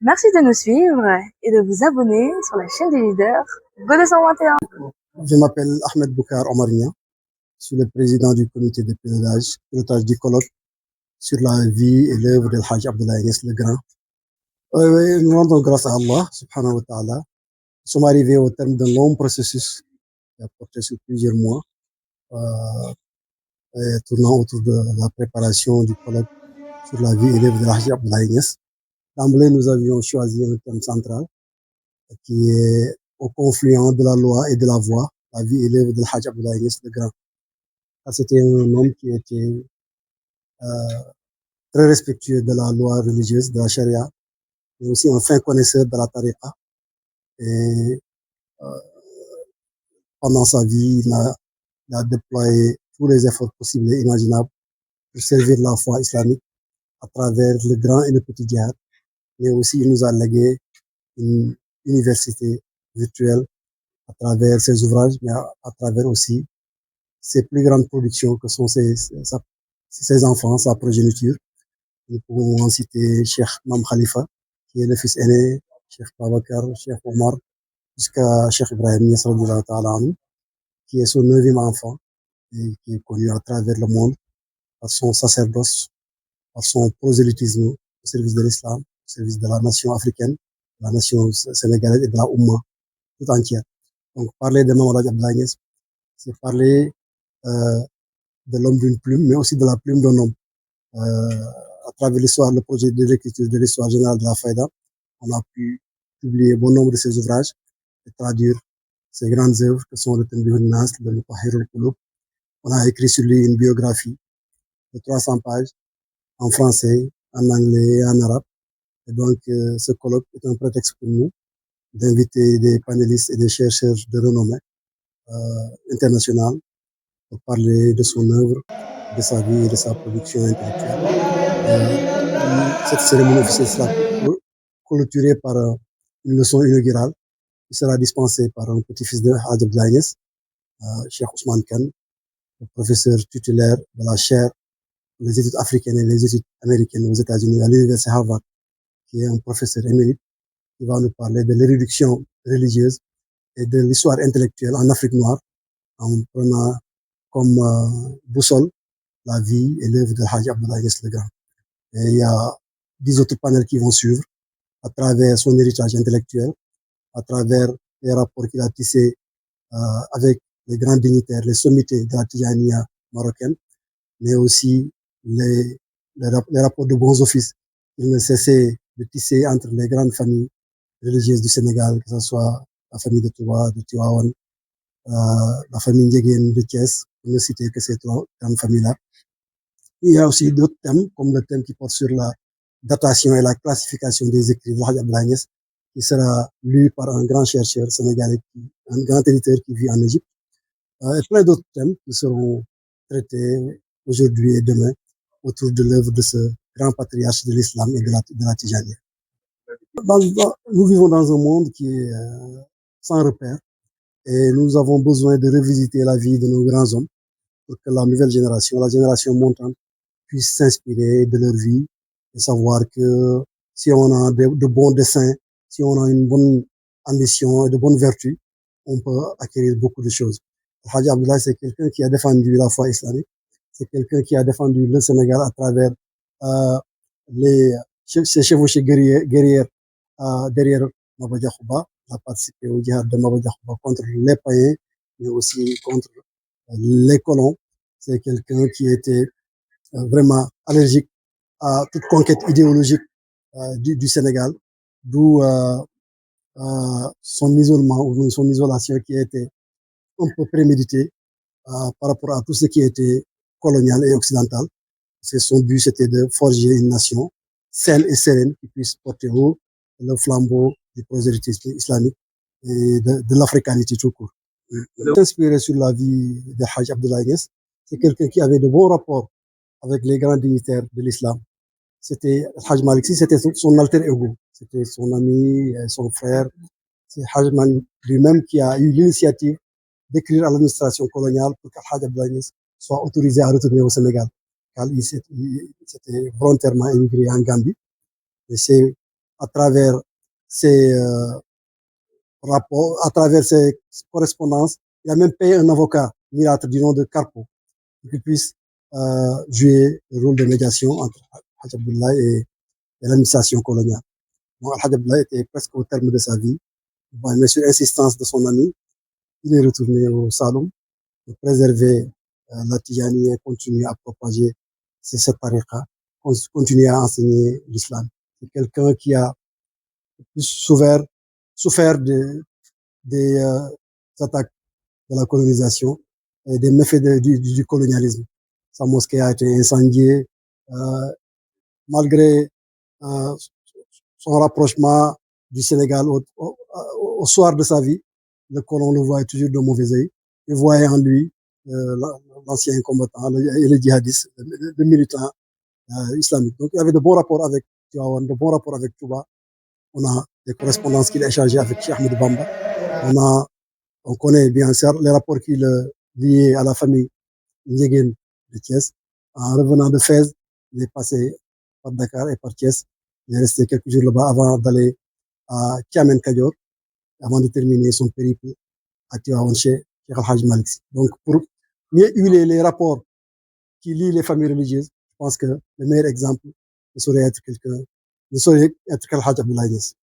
Merci de nous suivre et de vous abonner sur la chaîne des leaders Go221. Je m'appelle Ahmed Boukar Omarnia. Je suis le président du comité de pilotage du colloque sur la vie et l'œuvre de Hajj Abdoulaye Niass le Grand. Nous rendons grâce à Allah, subhanahu wa ta'ala. Nous sommes arrivés au terme d'un long processus qui a porté sur plusieurs mois, tournant autour de la préparation du colloque sur la vie et l'œuvre de Hajj Abdoulaye Niass. D'emblée, nous avions choisi un thème central qui est au confluent de la loi et de la voie, la vie et l'œuvre de Hajj Abdoulaye Niass le Grand. C'était un homme qui était très respectueux de la loi religieuse, de la charia, mais aussi un fin connaisseur de la tariqa. Et pendant sa vie, il a déployé tous les efforts possibles et imaginables pour servir la foi islamique à travers le grand et le petit djihad. Mais aussi, il nous a légué une université virtuelle à travers ses ouvrages, mais à travers aussi ses plus grandes productions que sont ses enfants, sa progéniture. Nous pouvons en citer Cheikh Mam Khalifa, qui est le fils aîné, Cheikh Babakar, Cheikh Omar, jusqu'à Cheikh Ibrahim Niass, qui est son 9e enfant et qui est connu à travers le monde par son sacerdoce, par son prosélytisme au service de l'islam, au service de la nation africaine, de la nation sénégalaise et de la Oumma tout entière. Donc, parler de Mamadou Abdoulaye Niass, c'est parler de l'homme d'une plume, mais aussi de la plume d'un homme. À travers l'histoire, le projet de l'écriture de l'histoire générale de la Faïda, on a pu publier bon nombre de ses ouvrages et traduire ses grandes œuvres que sont le Tanbih al-Nas, le Mutahhir al-Qulub. On a écrit sur lui une biographie de 300 pages en français, en anglais et en arabe. Et donc, ce colloque est un prétexte pour nous d'inviter des panélistes et des chercheurs de renommée internationale pour parler de son œuvre, de sa vie et de sa production intellectuelle. Cette cérémonie officielle sera clôturée par une leçon inaugurale qui sera dispensée par un petit-fils de Hadj Abdoulaye Niass, Cheikh Ousmane Kane, le professeur titulaire de la chaire des études africaines et des études américaines aux États-Unis à l'université Harvard, qui est un professeur émérite, qui va nous parler de l'érudition religieuse et de l'histoire intellectuelle en Afrique noire, en prenant comme boussole la vie et l'œuvre de Hadj Abdoulaye Niass le Grand. Et il y a 10 autres panels qui vont suivre à travers son héritage intellectuel, à travers les rapports qu'il a tissés avec les grands dignitaires, les sommités de la Tijaniya marocaine, mais aussi les rapports de bons offices qu'il ne cessait de tisser entre les grandes familles religieuses du Sénégal, que ce soit la famille de Touba, de Tivaouane, la famille Ndiéguène de Thiès, pour ne citer que ces 3 grandes familles-là. Il y a aussi d'autres thèmes, comme le thème qui porte sur la datation et la classification des écrits de Hadj Abdoulaye Niass, qui sera lu par un grand chercheur sénégalais, un grand éditeur qui vit en Égypte, et plein d'autres thèmes qui seront traités aujourd'hui et demain autour de l'œuvre de ce grand patriarche de l'islam et de la Tijaniya. Nous vivons dans un monde qui est sans repère et nous avons besoin de revisiter la vie de nos grands hommes pour que la nouvelle génération, la génération montante, puisse s'inspirer de leur vie et savoir que si on a de bons desseins, si on a une bonne ambition et de bonnes vertus, on peut acquérir beaucoup de choses. Hadj Abdoulaye, c'est quelqu'un qui a défendu la foi islamique, c'est quelqu'un qui a défendu le Sénégal à travers ses chevauchées guerrières derrière Maba Diakhou Ba. Il a participé au djihad de Maba Diakhou Ba contre les païens, mais aussi contre les colons. C'est quelqu'un qui était vraiment allergique à toute conquête idéologique du Sénégal, d'où son isolement ou son isolation qui a été un peu préméditée par rapport à tout ce qui était colonial et occidental. Son but, c'était de forger une nation saine et sereine qui puisse porter haut le flambeau du prosélytisme islamique et de l'africanité tout court. Inspiré sur la vie de Hadj Abdoulaye Niass, c'est quelqu'un qui avait de bons rapports avec les grands dignitaires de l'islam. C'était Hadj Malick Sy, c'était son alter ego, c'était son ami, son frère. C'est Hadj Malick lui-même qui a eu l'initiative d'écrire à l'administration coloniale pour que Hadj Abdoulaye Niass soit autorisé à retourner au Sénégal, car il s'était volontairement émigré en Gambie. Et c'est à travers ses rapports, à travers ses correspondances. Il a même payé un avocat miracle du nom de Carpo pour qu'il puisse jouer le rôle de médiation entre Haj Abdullah et l'administration coloniale. Donc, Haj Abdullah était presque au terme de sa vie. Bon, mais sur insistance de son ami, il est retourné au Saloum pour préserver la Tijani et continuer à propager cette tariqa, continuer à enseigner l'islam. C'est quelqu'un qui a souffert des attaques de la colonisation et des méfaits du colonialisme. Sa mosquée a été incendiée malgré son rapprochement du Sénégal au soir de sa vie. Le colon le voyait toujours de mauvais œil. Il voyait en lui l'ancien combattant et le djihadiste, le militant islamique. Donc il y avait de bons rapports avec Tivaouane, de bons rapports avec Touba. On a des correspondances qu'il a échangées avec Cheikh Ahmed Bamba. On connaît bien sûr les rapports qu'il liés à la famille Ndiéguène de Thiès. En revenant de Fès, il est passé par Dakar et par Thiès. Il est resté quelques jours là-bas avant d'aller à Thiamène Kadior, avant de terminer son périple à Tivaouane chez Cheikh Al-Hajj Malik. Donc, pour mieux huiler les rapports qui lient les familles religieuses, je pense que le meilleur exemple ne saurait être qu'Al-Hajj Abdoulaye Niasse.